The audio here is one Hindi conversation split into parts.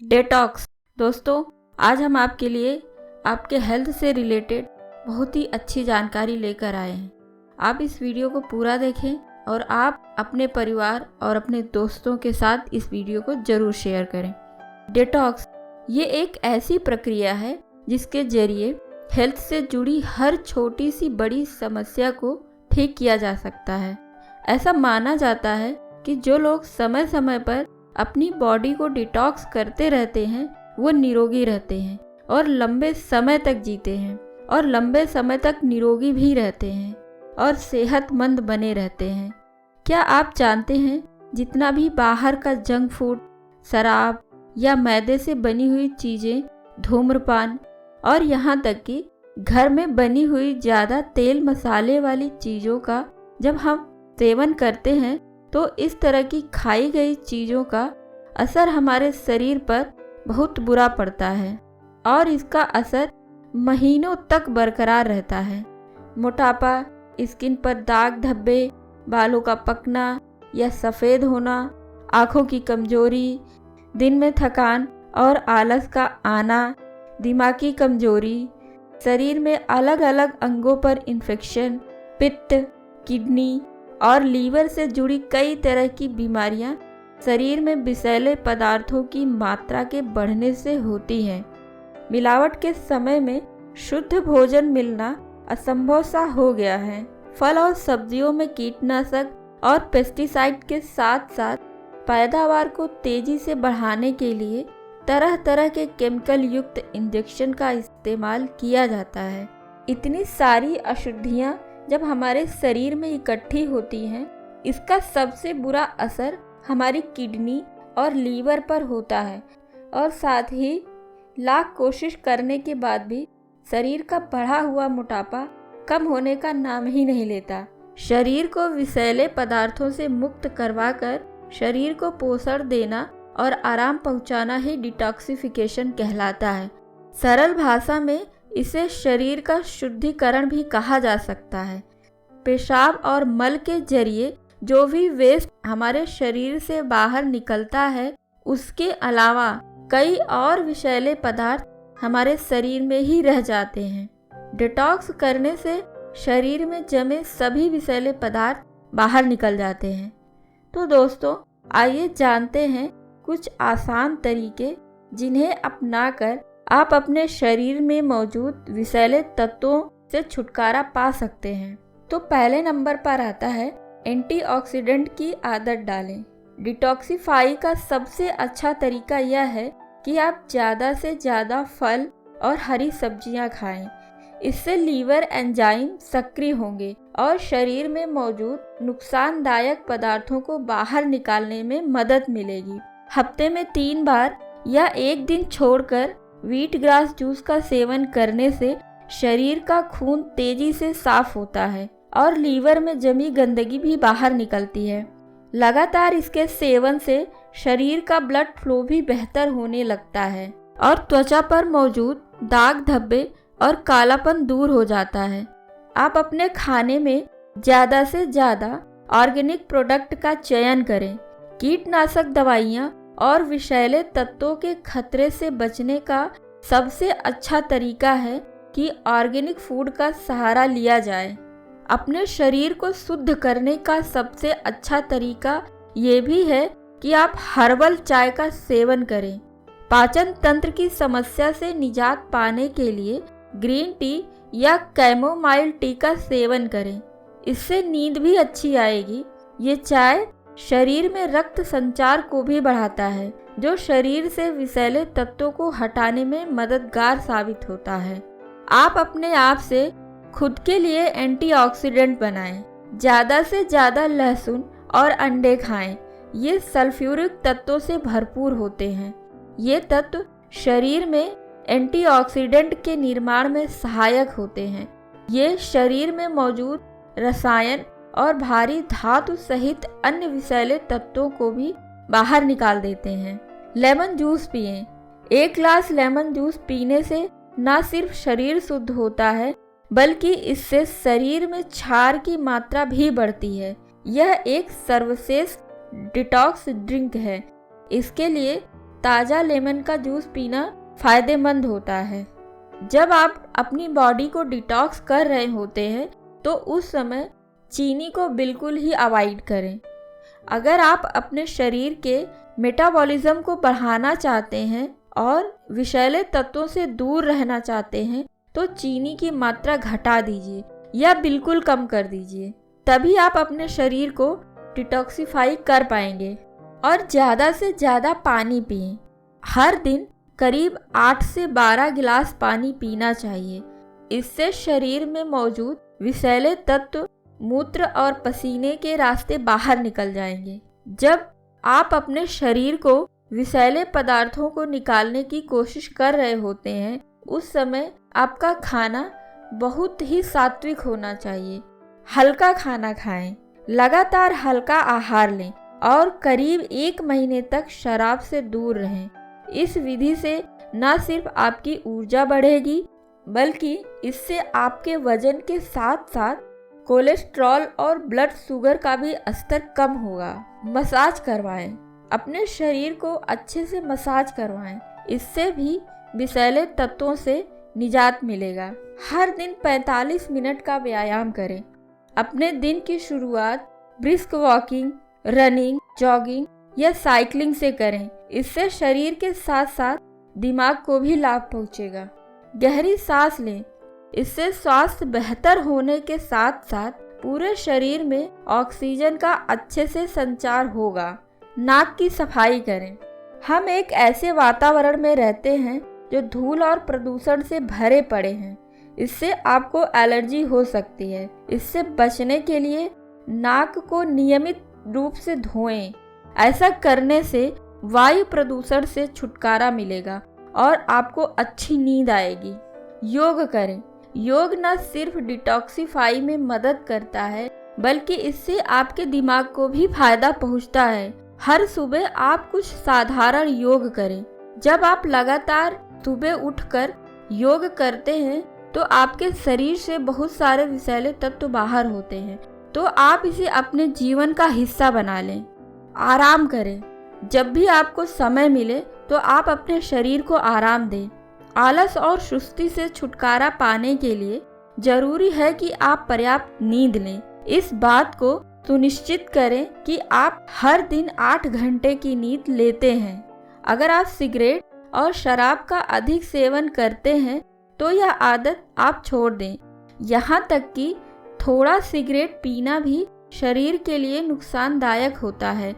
डेटॉक्स। दोस्तों, आज हम आपके लिए आपके हेल्थ से रिलेटेड बहुत ही अच्छी जानकारी लेकर आए हैं। आप इस वीडियो को पूरा देखें और आप अपने परिवार और अपने दोस्तों के साथ इस वीडियो को ज़रूर शेयर करें। डेटॉक्स ये एक ऐसी प्रक्रिया है जिसके जरिए हेल्थ से जुड़ी हर छोटी सी बड़ी समस्या को ठीक किया जा सकता है। ऐसा माना जाता है कि जो लोग समय समय पर अपनी बॉडी को डिटॉक्स करते रहते हैं वो निरोगी रहते हैं और लंबे समय तक जीते हैं और लंबे समय तक निरोगी भी रहते हैं और सेहतमंद बने रहते हैं। क्या आप जानते हैं जितना भी बाहर का जंक फूड, शराब या मैदे से बनी हुई चीज़ें, धूम्रपान और यहाँ तक कि घर में बनी हुई ज़्यादा तेल मसाले वाली चीज़ों का जब हम सेवन करते हैं तो इस तरह की खाई गई चीज़ों का असर हमारे शरीर पर बहुत बुरा पड़ता है और इसका असर महीनों तक बरकरार रहता है। मोटापा, स्किन पर दाग धब्बे, बालों का पकना या सफ़ेद होना, आँखों की कमजोरी, दिन में थकान और आलस का आना, दिमागी कमजोरी, शरीर में अलग अलग अंगों पर इन्फेक्शन, पित्त, किडनी और लीवर से जुड़ी कई तरह की बीमारियां शरीर में विषैले पदार्थों की मात्रा के बढ़ने से होती हैं। मिलावट के समय में शुद्ध भोजन मिलना असंभव सा हो गया है। फल और सब्जियों में कीटनाशक और पेस्टिसाइड के साथ साथ पैदावार को तेजी से बढ़ाने के लिए तरह तरह के केमिकल युक्त इंजेक्शन का इस्तेमाल किया जाता है। इतनी सारी अशुद्धियां जब हमारे शरीर में इकट्ठी होती हैं, इसका सबसे बुरा असर हमारी किडनी और लीवर पर होता है और साथ ही लाख कोशिश करने के बाद भी शरीर का बढ़ा हुआ मोटापा कम होने का नाम ही नहीं लेता। शरीर को विषैले पदार्थों से मुक्त करवाकर शरीर को पोषण देना और आराम पहुंचाना ही डिटॉक्सिफिकेशन कहलाता है। सरल भाषा में इसे शरीर का शुद्धिकरण भी कहा जा सकता है। पेशाब और मल के जरिए जो भी वेस्ट हमारे शरीर से बाहर निकलता है, उसके अलावा कई और विषैले पदार्थ हमारे शरीर में ही रह जाते हैं। डिटॉक्स करने से शरीर में जमे सभी विषैले पदार्थ बाहर निकल जाते हैं। तो दोस्तों, आइए जानते हैं कुछ आसान तरीके जिन्हें अपनाकर आप अपने शरीर में मौजूद विषैले तत्वों से छुटकारा पा सकते हैं। तो पहले नंबर पर आता है एंटीऑक्सीडेंट की आदत डालें। डिटॉक्सिफाई का सबसे अच्छा तरीका यह है कि आप ज़्यादा से ज़्यादा फल और हरी सब्जियां खाएं। इससे लीवर एंजाइम सक्रिय होंगे और शरीर में मौजूद नुकसानदायक पदार्थों को बाहर निकालने में मदद मिलेगी। हफ्ते में 3 बार या एक दिन छोड़कर व्हीट ग्रास जूस का सेवन करने से शरीर का खून तेजी से साफ होता है और लीवर में जमी गंदगी भी बाहर निकलती है। लगातार इसके सेवन से शरीर का ब्लड फ्लो भी बेहतर होने लगता है और त्वचा पर मौजूद दाग धब्बे और कालापन दूर हो जाता है। आप अपने खाने में ज़्यादा से ज़्यादा ऑर्गेनिक प्रोडक्ट का चयन करें। कीटनाशक दवाइयाँ और विषैले तत्वों के खतरे से बचने का सबसे अच्छा तरीका है कि ऑर्गेनिक फूड का सहारा लिया जाए। अपने शरीर को शुद्ध करने का सबसे अच्छा तरीका ये भी है कि आप हर्बल चाय का सेवन करें। पाचन तंत्र की समस्या से निजात पाने के लिए ग्रीन टी या कैमोमाइल टी का सेवन करें। इससे नींद भी अच्छी आएगी। ये चाय शरीर में रक्त संचार को भी बढ़ाता है, जो शरीर से विषैले तत्वों को हटाने में मददगार साबित होता है। आप अपने आप से खुद के लिए एंटीऑक्सीडेंट बनाएं। ज़्यादा से ज़्यादा लहसुन और अंडे खाएं। ये सल्फ्यूरिक तत्वों से भरपूर होते हैं। ये तत्व शरीर में एंटीऑक्सीडेंट के निर्माण में सहायक होते हैं। ये शरीर में मौजूद रसायन और भारी धातु सहित अन्य विषैले तत्वों को भी बाहर निकाल देते हैं। लेमन जूस पिएं। 1 ग्लास लेमन जूस पीने से न सिर्फ शरीर शुद्ध होता है, बल्कि इससे शरीर में क्षार की मात्रा भी बढ़ती है। यह एक सर्वश्रेष्ठ डिटॉक्स ड्रिंक है। इसके लिए ताज़ा लेमन का जूस पीना फ़ायदेमंद होता है। जब आप अपनी बॉडी को डिटॉक्स कर रहे होते हैं तो उस समय चीनी को बिल्कुल ही अवॉइड करें। अगर आप अपने शरीर के मेटाबॉलिज्म को बढ़ाना चाहते हैं और विषैले तत्वों से दूर रहना चाहते हैं तो चीनी की मात्रा घटा दीजिए या बिल्कुल कम कर दीजिए। तभी आप अपने शरीर को डिटॉक्सिफाई कर पाएंगे। और ज़्यादा से ज़्यादा पानी पिएं। हर दिन करीब 8 से 12 गिलास पानी पीना चाहिए। इससे शरीर में मौजूद विषैले तत्व मूत्र और पसीने के रास्ते बाहर निकल जाएंगे। जब आप अपने शरीर को विषैले पदार्थों को निकालने की कोशिश कर रहे होते हैं उस समय आपका खाना बहुत ही सात्विक होना चाहिए। हल्का खाना खाएं, लगातार हल्का आहार लें और करीब 1 महीने तक शराब से दूर रहें। इस विधि से न सिर्फ आपकी ऊर्जा बढ़ेगी बल्कि इससे आपके वजन के साथ साथ कोलेस्ट्रॉल और ब्लड शुगर का भी स्तर कम होगा। मसाज करवाएं, अपने शरीर को अच्छे से मसाज करवाएं। इससे भी विषैले तत्वों से निजात मिलेगा। हर दिन 45 मिनट का व्यायाम करें। अपने दिन की शुरुआत ब्रिस्क वॉकिंग, रनिंग, जॉगिंग या साइकिलिंग से करें। इससे शरीर के साथ साथ दिमाग को भी लाभ पहुंचेगा। गहरी सांस लें, इससे स्वास्थ्य बेहतर होने के साथ साथ पूरे शरीर में ऑक्सीजन का अच्छे से संचार होगा। नाक की सफाई करें। हम एक ऐसे वातावरण में रहते हैं जो धूल और प्रदूषण से भरे पड़े हैं। इससे आपको एलर्जी हो सकती है। इससे बचने के लिए नाक को नियमित रूप से धोएं। ऐसा करने से वायु प्रदूषण से छुटकारा मिलेगा और आपको अच्छी नींद आएगी। योग करें। योग न सिर्फ डिटॉक्सिफाई में मदद करता है बल्कि इससे आपके दिमाग को भी फायदा पहुंचता है। हर सुबह आप कुछ साधारण योग करें। जब आप लगातार सुबह उठकर योग करते हैं तो आपके शरीर से बहुत सारे विषैले तत्व बाहर होते हैं, तो आप इसे अपने जीवन का हिस्सा बना लें। आराम करें। जब भी आपको समय मिले तो आप अपने शरीर को आराम दें। आलस और सुस्ती से छुटकारा पाने के लिए जरूरी है कि आप पर्याप्त नींद लें। इस बात को सुनिश्चित करें कि आप हर दिन 8 घंटे की नींद लेते हैं। अगर आप सिगरेट और शराब का अधिक सेवन करते हैं तो यह आदत आप छोड़ दें। यहाँ तक कि थोड़ा सिगरेट पीना भी शरीर के लिए नुकसानदायक होता है।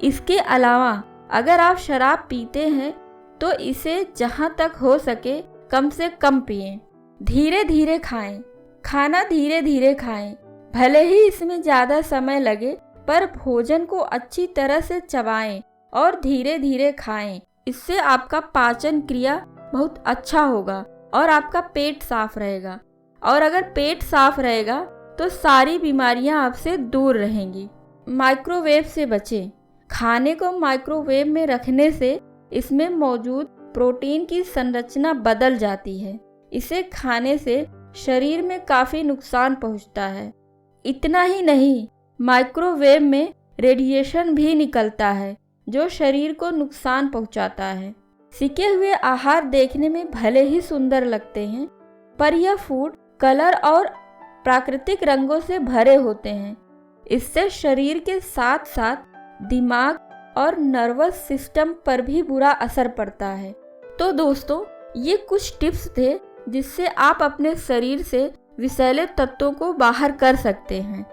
इसके अलावा अगर आप शराब पीते हैं तो इसे जहाँ तक हो सके कम से कम पिएं। धीरे धीरे खाएं। खाना धीरे धीरे खाएं। भले ही इसमें ज़्यादा समय लगे पर भोजन को अच्छी तरह से चबाएं और धीरे धीरे खाएं। इससे आपका पाचन क्रिया बहुत अच्छा होगा और आपका पेट साफ रहेगा। और अगर पेट साफ रहेगा तो सारी बीमारियां आपसे दूर रहेंगी। माइक्रोवेव से बचें। खाने को माइक्रोवेव में रखने से इसमें मौजूद प्रोटीन की संरचना बदल जाती है। इसे खाने से शरीर में काफ़ी नुकसान पहुंचता है। इतना ही नहीं, माइक्रोवेव में रेडिएशन भी निकलता है जो शरीर को नुकसान पहुंचाता है। सिके हुए आहार देखने में भले ही सुंदर लगते हैं पर यह फूड कलर और प्राकृतिक रंगों से भरे होते हैं। इससे शरीर के साथ साथ दिमाग और नर्वस सिस्टम पर भी बुरा असर पड़ता है। तो दोस्तों, ये कुछ टिप्स थे जिससे आप अपने शरीर से विषैले तत्वों को बाहर कर सकते हैं।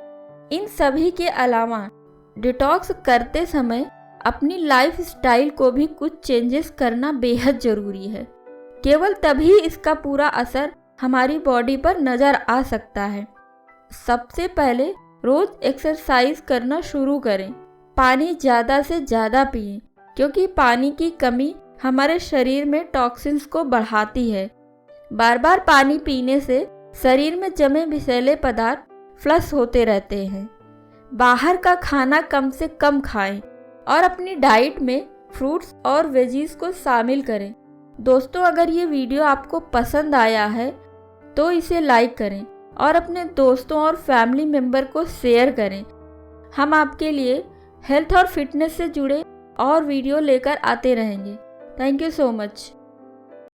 इन सभी के अलावा डिटॉक्स करते समय अपनी लाइफ स्टाइल को भी कुछ चेंजेस करना बेहद ज़रूरी है। केवल तभी इसका पूरा असर हमारी बॉडी पर नज़र आ सकता है। सबसे पहले रोज़ एक्सरसाइज करना शुरू करें। पानी ज़्यादा से ज़्यादा पिएं क्योंकि पानी की कमी हमारे शरीर में टॉक्सिन्स को बढ़ाती है। बार बार पानी पीने से शरीर में जमे विषैले पदार्थ फ्लश होते रहते हैं। बाहर का खाना कम से कम खाएं और अपनी डाइट में फ्रूट्स और वेजीज को शामिल करें। दोस्तों, अगर ये वीडियो आपको पसंद आया है तो इसे लाइक करें और अपने दोस्तों और फैमिली मेम्बर को शेयर करें। हम आपके लिए हेल्थ और फिटनेस से जुड़े और वीडियो लेकर आते रहेंगे। Thank you so much.